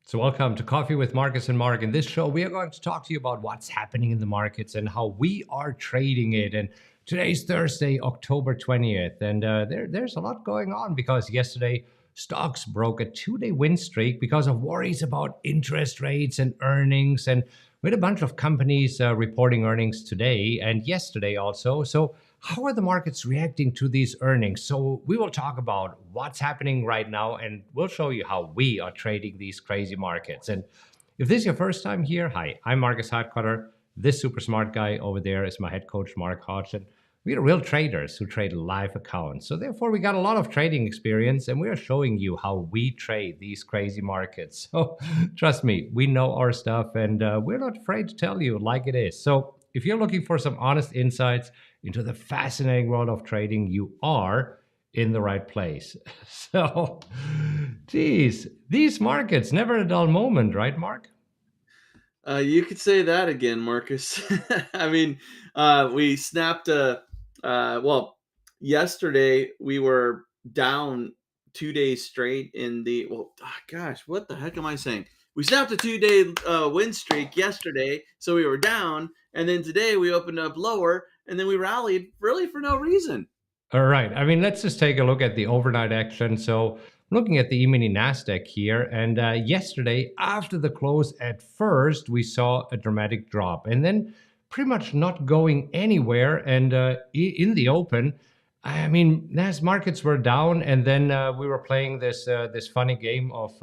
So, welcome to Coffee with Marcus and Mark. In this show, we are going to talk to you about what's happening in the markets and how we are trading it. And today's Thursday, October 20th. And there's a lot going on because yesterday, stocks broke a 2-day win streak because of worries about interest rates and earnings. And we had a bunch of companies reporting earnings today and yesterday also. So, how are the markets reacting to these earnings? So we will talk about what's happening right now and we'll show you how we are trading these crazy markets. And if this is your first time here, hi, I'm Markus Heitkoetter. This super smart guy over there is my head coach, Mark Hodgson. We are real traders who trade live accounts. So therefore, we got a lot of trading experience and we are showing you how we trade these crazy markets. So trust me, we know our stuff and we're not afraid to tell you like it is. So if you're looking for some honest insights into the fascinating world of trading, you are in the right place. So, geez, these markets, never a dull moment, right, Mark? You could say that again, Marcus. I mean, we snapped well, yesterday we were down 2 days straight in the, gosh, what the heck am I saying? We snapped a 2 day win streak yesterday, so we were down, and then today we opened up lower, and then we rallied really for no reason. All right. I mean, let's just take a look at the overnight action. So, looking at the E-mini Nasdaq here, and yesterday after the close, at first we saw a dramatic drop, and then pretty much not going anywhere. And in the open, I mean, Nas markets were down, and then we were playing this funny game of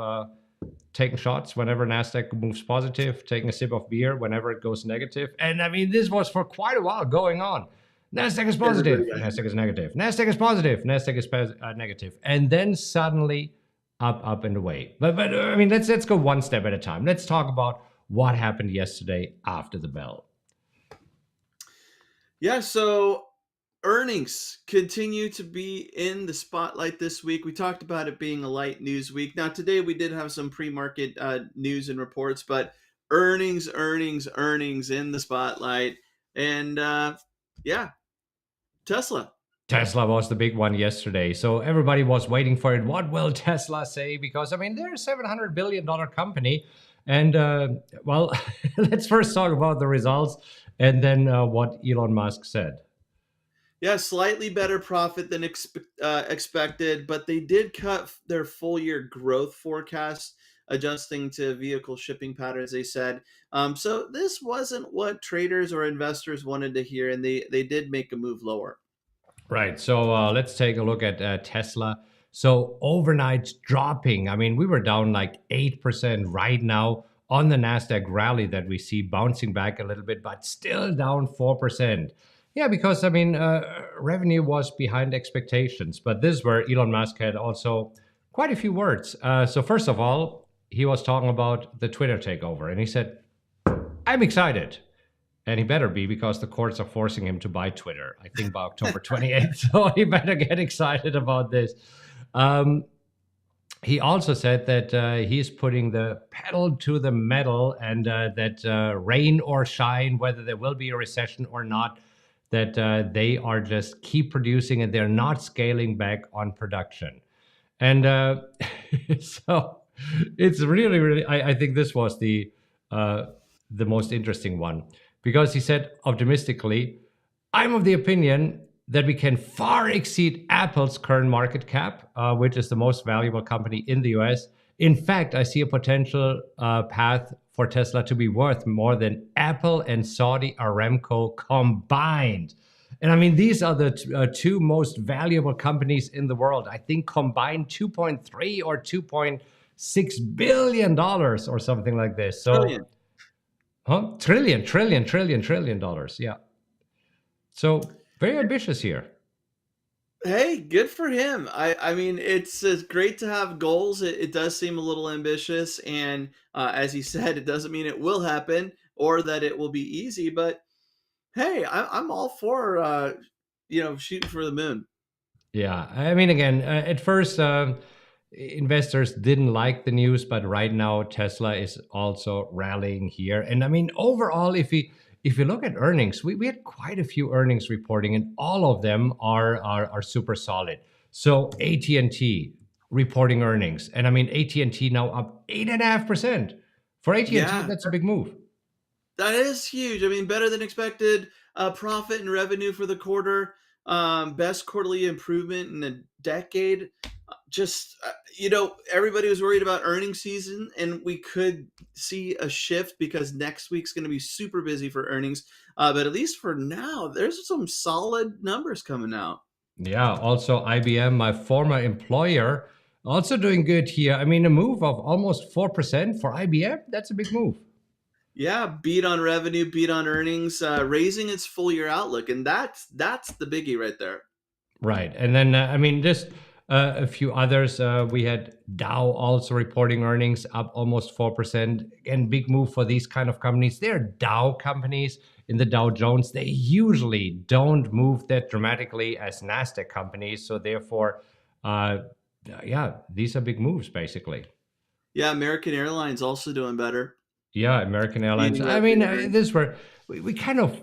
taking shots whenever Nasdaq moves positive, taking a sip of beer whenever it goes negative. And I mean, this was for quite a while going on. Nasdaq is Everybody positive, got Nasdaq is negative, Nasdaq is positive, Nasdaq is negative, and then suddenly up and away. But I mean, let's go one step at a time. Let's talk about what happened yesterday after the bell. Yeah, so earnings continue to be in the spotlight this week. We talked about it being a light news week. Now, today we did have some pre-market news and reports, but earnings in the spotlight. And yeah, Tesla. Tesla was the big one yesterday. So everybody was waiting for it. What will Tesla say? Because, I mean, they're a $700 billion company. And, well, let's first talk about the results and then what Elon Musk said. Yeah, slightly better profit than expected, but they did cut their full year growth forecast, adjusting to vehicle shipping patterns, they said. So this wasn't what traders or investors wanted to hear, and they did make a move lower. Right. So let's take a look at Tesla. So overnight dropping. I mean, we were down like 8% right now on the NASDAQ rally that we see bouncing back a little bit, but still down 4%. Yeah, because I mean, revenue was behind expectations, but this is where Elon Musk had also quite a few words. So, first of all, he was talking about the Twitter takeover, and he said, I'm excited. And he better be because the courts are forcing him to buy Twitter, I think by October 28th. So he better get excited about this. Um, he also said that he's putting the pedal to the metal and that rain or shine, whether there will be a recession or not, that they are just keep producing and they're not scaling back on production. And so it's really, I think this was the most interesting one because he said optimistically, I'm of the opinion that we can far exceed Apple's current market cap, which is the most valuable company in the US. In fact, I see a potential path for Tesla to be worth more than Apple and Saudi Aramco combined. And I mean, these are the two most valuable companies in the world. I think combined 2.3 or $2.6 billion or something like this. So, Brilliant. trillion dollars. Yeah. So very ambitious here. Hey, good for him. I mean, it's great to have goals. It does seem a little ambitious, and as he said, it doesn't mean it will happen or that it will be easy. But hey, I'm all for shooting for the moon. Yeah. I mean, again, at first, investors didn't like the news, but right now Tesla is also rallying here. And I mean, overall, if you look at earnings, we had quite a few earnings reporting, and all of them are super solid. So AT&T, reporting earnings. And I mean, AT&T now up 8.5%. For AT&T, Yeah, that's a big move. that is huge. I mean, better than expected profit and revenue for the quarter. Best quarterly improvement in a decade. Just everybody was worried about earnings season, and we could see a shift because next week's going to be super busy for earnings. But at least for now, there's some solid numbers coming out. Yeah, also IBM, my former employer, also doing good here. I mean, a move of almost 4% for IBM, that's a big move. Yeah, beat on revenue, beat on earnings, raising its full year outlook, and that's the biggie right there. Right. And then, I mean, just a few others. We had Dow also reporting earnings up almost 4%. Again, big move for these kind of companies. They're Dow companies in the Dow Jones. They usually don't move that dramatically as NASDAQ companies. So, therefore, uh, yeah, these are big moves, basically. Yeah, American Airlines also doing better, Yeah, American Airlines. beating I mean, revenue and earnings. this were we kind of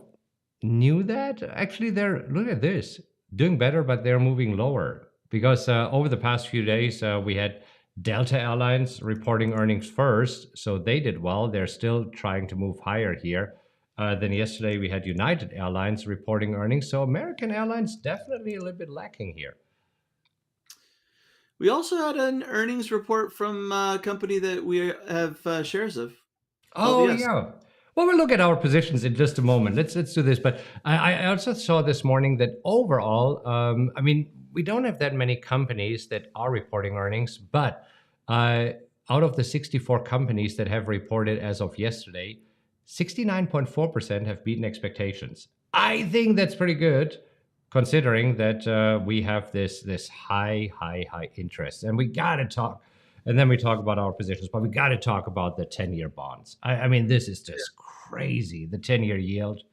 knew that. Actually, they're look at this doing better, but they're moving lower because over the past few days we had Delta Airlines reporting earnings first, so they did well. They're still trying to move higher here. Then yesterday we had United Airlines reporting earnings, so American Airlines definitely a little bit lacking here. We also had an earnings report from a company that we have shares of, Oh LVS. yeah. Well, we'll look at our positions in just a moment. Let's do this. But I also saw this morning that overall, I mean, we don't have that many companies that are reporting earnings, but uh, out of the 64 companies that have reported as of yesterday, 69.4% have beaten expectations. I think that's pretty good, considering that we have this high interest, and we gotta talk. And then we talk about our positions, but we got to talk about the 10-year bonds. I mean, this is just crazy. The 10-year yield.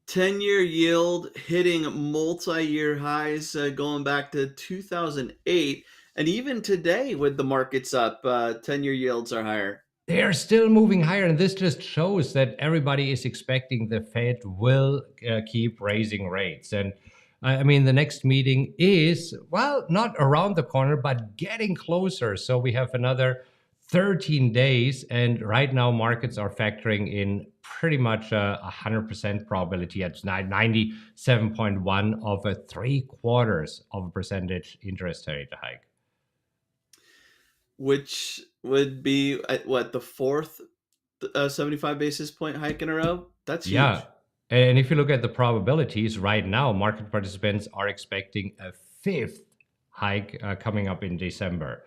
10-year yield hitting multi-year highs going back to 2008. And even today, with the markets up, 10-year yields are higher. They are still moving higher, and this just shows that everybody is expecting the Fed will keep raising rates. And I mean, the next meeting is, well, not around the corner, but getting closer. So we have another 13 days, and right now markets are factoring in pretty much a 100% probability at 97.1 of a 3/4 of a percentage interest rate hike. Which would be what, the fourth 75 basis point hike in a row? That's Yeah. huge. And if you look at the probabilities right now, market participants are expecting a fifth hike coming up in December.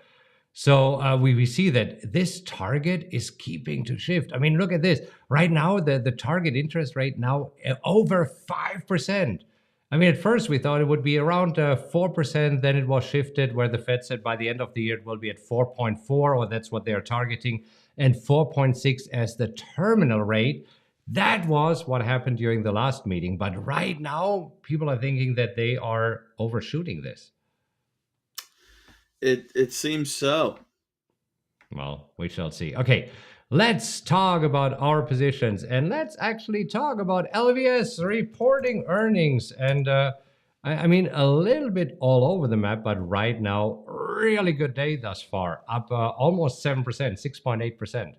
So we see that this target is keeping to shift. I mean, look at this. Right now, the target interest rate now over 5%. I mean, at first we thought it would be around 4%. Then it was shifted where the Fed said by the end of the year it will be at 4.4, or that's what they are targeting, and 4.6 as the terminal rate. That was what happened during the last meeting. But right now, people are thinking that they are overshooting this. It seems so. Well, we shall see. Okay, let's talk about our positions and let's actually talk about LVS reporting earnings. And I mean, a little bit all over the map, but right now, really good day thus far, up almost 7%, 6.8%.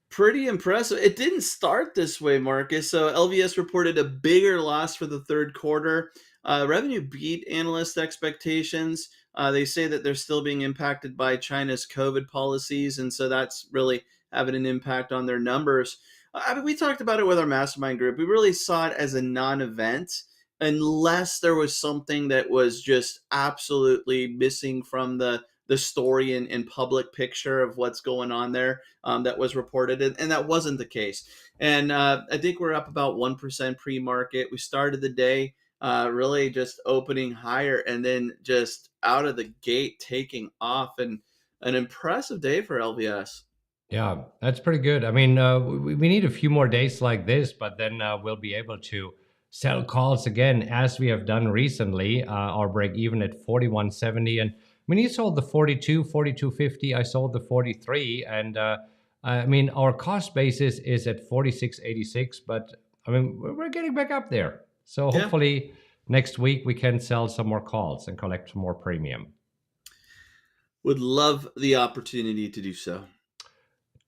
Pretty impressive. It didn't start this way, Marcus. So LVS reported a bigger loss for the third quarter. Revenue beat analyst expectations. They say that they're still being impacted by China's COVID policies, and so that's really having an impact on their numbers. I mean, we talked about it with our mastermind group. We really saw it as a non-event, unless there was something that was just absolutely missing from the story and public picture of what's going on there that was reported, and that wasn't the case. And I think we're up about 1% pre-market. We started the day really just opening higher and then just out of the gate taking off, and an impressive day for LVS. Yeah, that's pretty good. I mean, we need a few more days like this, but then we'll be able to sell calls again as we have done recently. Our break even at 41.70. And I mean, you sold the 42, 42.50. I sold the 43. And I mean, our cost basis is at 46.86, but I mean, we're getting back up there. So Yeah. hopefully next week we can sell some more calls and collect some more premium. Would love the opportunity to do so.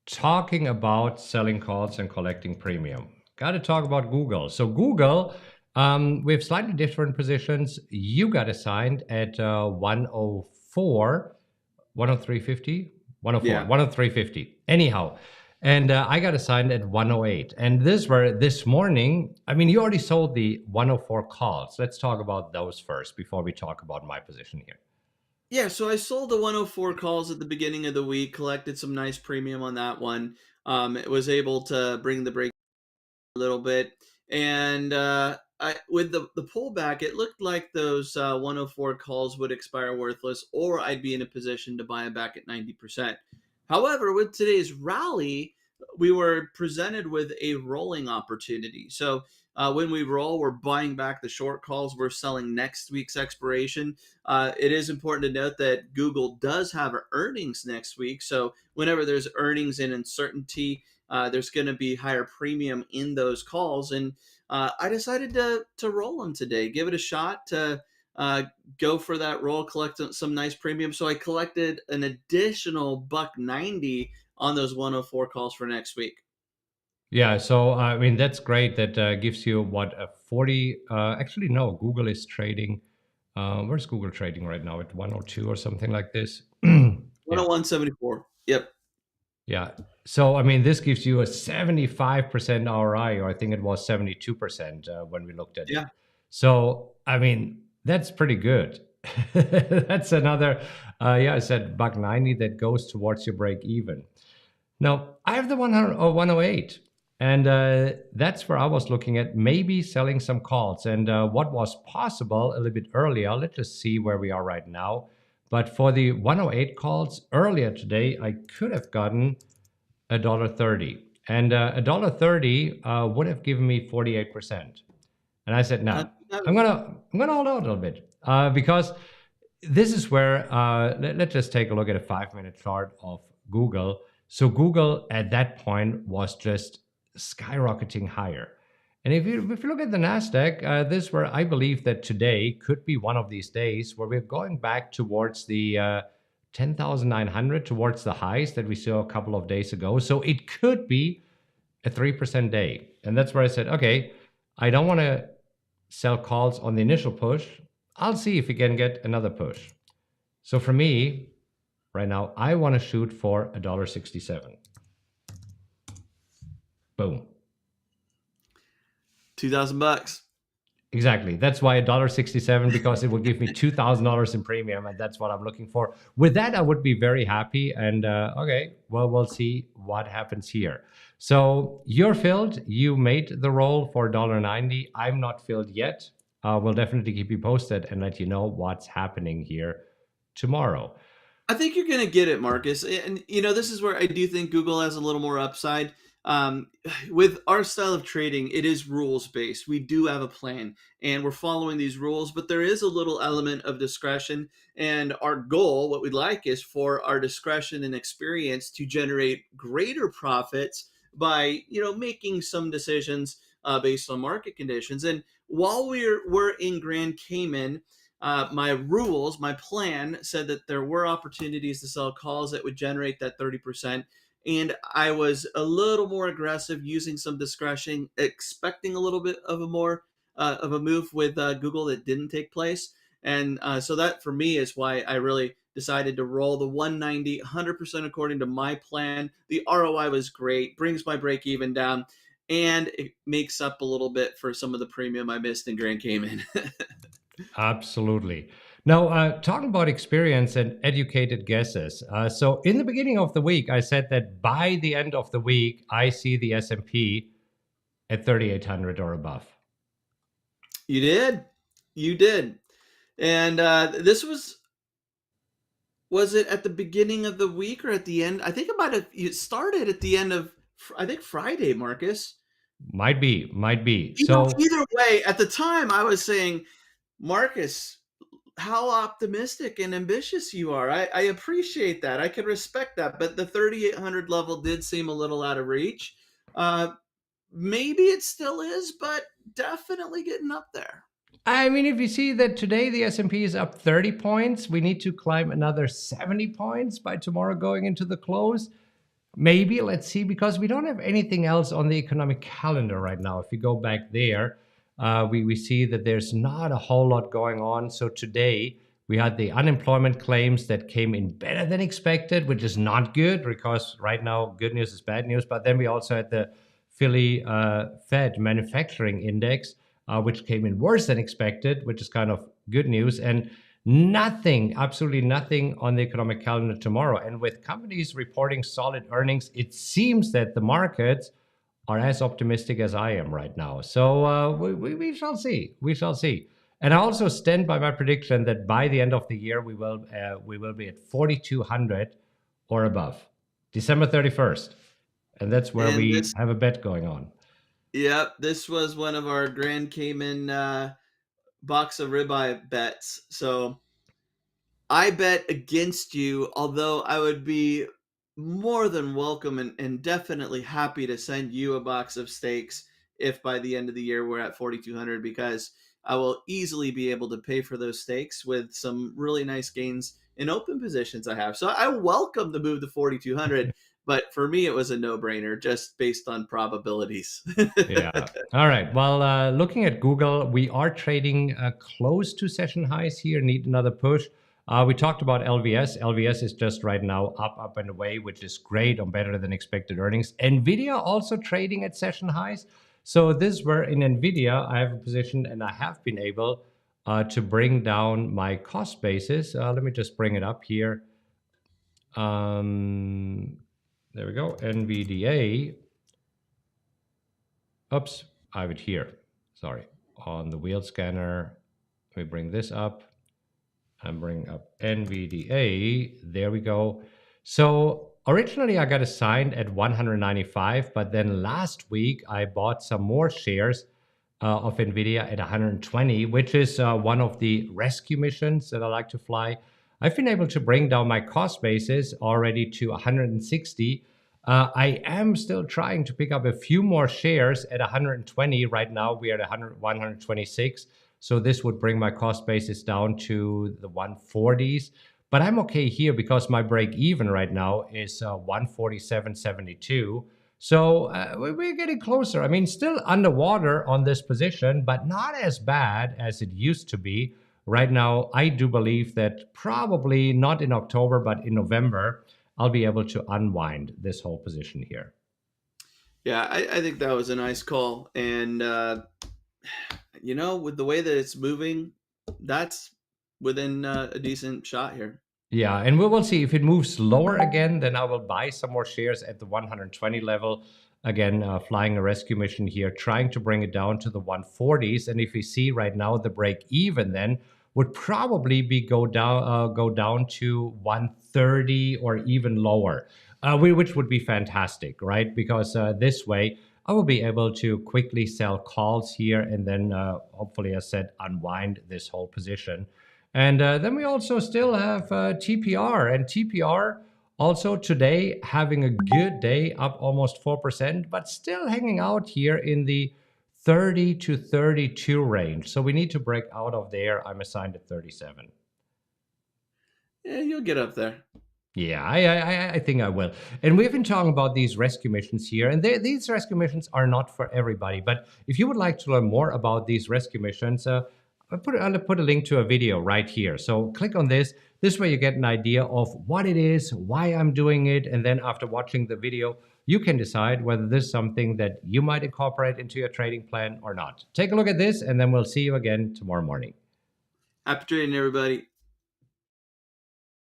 Talking about selling calls and collecting premium, got to talk about Google. So Google, we have slightly different positions. You got assigned at 104, 103.50, 104, Yeah. 103.50. Anyhow, and I got assigned at 108. And this were this morning. I mean, you already sold the 104 calls. Let's talk about those first before we talk about my position here. Yeah, so I sold the 104 calls at the beginning of the week, collected some nice premium on that one. It was able to bring the break a little bit. And with the pullback, it looked like those 104 calls would expire worthless, or I'd be in a position to buy them back at 90%. However, with today's rally, we were presented with a rolling opportunity. So when we roll, we're buying back the short calls. We're selling next week's expiration. It is important to note that Google does have earnings next week. So whenever there's earnings and uncertainty, there's going to be higher premium in those calls, and I decided to roll them today, give it a shot to uh, go for that roll, collect some nice premium. So I collected an additional buck 90 on those 104 calls for next week. Yeah, so I mean that's great. That gives you what a 40. Actually, no, Google is trading. Where's Google trading right now? At 102 or something like this. Yeah, 101.74. Yep. yeah. So I mean, this gives you a 75% ROI, or I think it was 72% when we looked at it. Yeah. So I mean, that's pretty good. That's another. Yeah, I said buck 90 that goes towards your break even. Now, I have the 100 or 108, and that's where I was looking at maybe selling some calls. And what was possible a little bit earlier, let's just see where we are right now. But for the 108 calls earlier today, I could have gotten $1.30. And $1.30 would have given me 48%. And I said, no, I'm gonna hold out a little bit because this is where let's just take a look at a 5 minute chart of Google. So Google at that point was just skyrocketing higher. And if you look at the Nasdaq, this is where I believe that today could be one of these days where we're going back towards the 10,900, towards the highs that we saw a couple of days ago. So it could be a 3% day. And that's where I said, okay, I don't want to sell calls on the initial push. I'll see if we can get another push. So for me, right now, I want to shoot for $1.67. Boom. 2,000 bucks. Exactly. That's why $1.67, because it will give me $2,000 in premium, and that's what I'm looking for. With that, I would be very happy. And okay, well, we'll see what happens here. So you're filled. You made the roll for $1.90. I'm not filled yet. We'll definitely keep you posted and let you know what's happening here tomorrow. I think you're going to get it, Marcus. And, this is where I do think Google has a little more upside. Um, with our style of trading, it is rules based. We do have a plan and we're following these rules, but there is a little element of discretion. And our goal, what we'd like, is for our discretion and experience to generate greater profits by, making some decisions based on market conditions. And while we're in Grand Cayman, my rules, my plan said that there were opportunities to sell calls that would generate that 30%. And I was a little more aggressive, using some discretion, expecting a little bit of a more of a move with Google that didn't take place. And so that for me is why I really decided to roll the 190, 100% according to my plan. The ROI was great, brings my break even down, and it makes up a little bit for some of the premium I missed in Grand Cayman. Absolutely. Now, talking about experience and educated guesses. So, in the beginning of the week, I said that by the end of the week, I see the S&P at 3,800 or above. You did. You did. And this was it at the beginning of the week or at the end? I think it started at the end of, I think, Friday, Marcus. Might be, might be. So, Either way, at the time I was saying, Marcus, how optimistic and ambitious you are. I appreciate that. I can respect that. But the 3,800 level did seem a little out of reach. Uh, Maybe it still is, but definitely getting up there. I mean, if you see that today the S&P is up 30 points, we need to climb another 70 points by tomorrow going into the close. Maybe, let's see, because we don't have anything else on the economic calendar right now. If you go back there, we see that there's not a whole lot going on. So today we had the unemployment claims that came in better than expected, which is not good because right now good news is bad news. But then we also had the Philly Fed manufacturing index, which came in worse than expected, which is kind of good news. And nothing, absolutely nothing on the economic calendar tomorrow. And with companies reporting solid earnings, it seems that the markets are as optimistic as I am right now. So we shall see. We shall see. And I also stand by my prediction that by the end of the year we will be at 4,200 or above, December 31st, and that's where And we this, have a bet going on. yep, this was one of our Grand Cayman box of ribeye bets. So I bet against you, although I would be more than welcome and definitely happy to send you a box of steaks if by the end of the year we're at 4,200, because I will easily be able to pay for those steaks with some really nice gains in open positions I have. So I welcome the move to 4,200, but for me it was a no-brainer just based on probabilities. Yeah. All right. Well, looking at Google, we are trading close to session highs here. Need another push. We talked about LVS. LVS is just right now up and away, which is great on better than expected earnings. Nvidia also trading at session highs. So this is where in Nvidia I have a position, and I have been able to bring down my cost basis. Let me just bring it up here. Um, there we go. NVDA. Oops, I have it here. Sorry. On the wheel scanner, let me bring this up and bring up NVDA. There we go. So originally I got assigned at 195, but then last week I bought some more shares of NVIDIA at 120, which is one of the rescue missions that I like to fly. I've been able to bring down my cost basis already to 160. I am still trying to pick up a few more shares at 120. Right now, we are at 126. So this would bring my cost basis down to the 140s. But I'm okay here because my break even right now is 147.72. So we're getting closer. I mean, still underwater on this position, but not as bad as it used to be. Right now, I do believe that probably not in October, but in November, I'll be able to unwind this whole position here. Yeah, I think that was a nice call. And, with the way that it's moving, that's within a decent shot here. Yeah, and we will see if it moves lower again, then I will buy some more shares at the 120 level. Again, flying a rescue mission here, trying to bring it down to the 140s. And if we see right now the break even, then would probably be go down to 130 or even lower, which would be fantastic, right? Because this way I will be able to quickly sell calls here and then hopefully, as I said, unwind this whole position. And then we also still have TPR, and TPR also today having a good day, up almost 4%, but still hanging out here in the 30 to 32 range. So we need to break out of there. I'm assigned at 37. Yeah, you'll get up there. Yeah, I think I will. And we've been talking about these rescue missions here, and these rescue missions are not for everybody. But if you would like to learn more about these rescue missions, I'll put a link to a video right here. So click on this. This way you get an idea of what it is, why I'm doing it, and then after watching the video, you can decide whether this is something that you might incorporate into your trading plan or not. Take a look at this, and then we'll see you again tomorrow morning. Happy trading, everybody.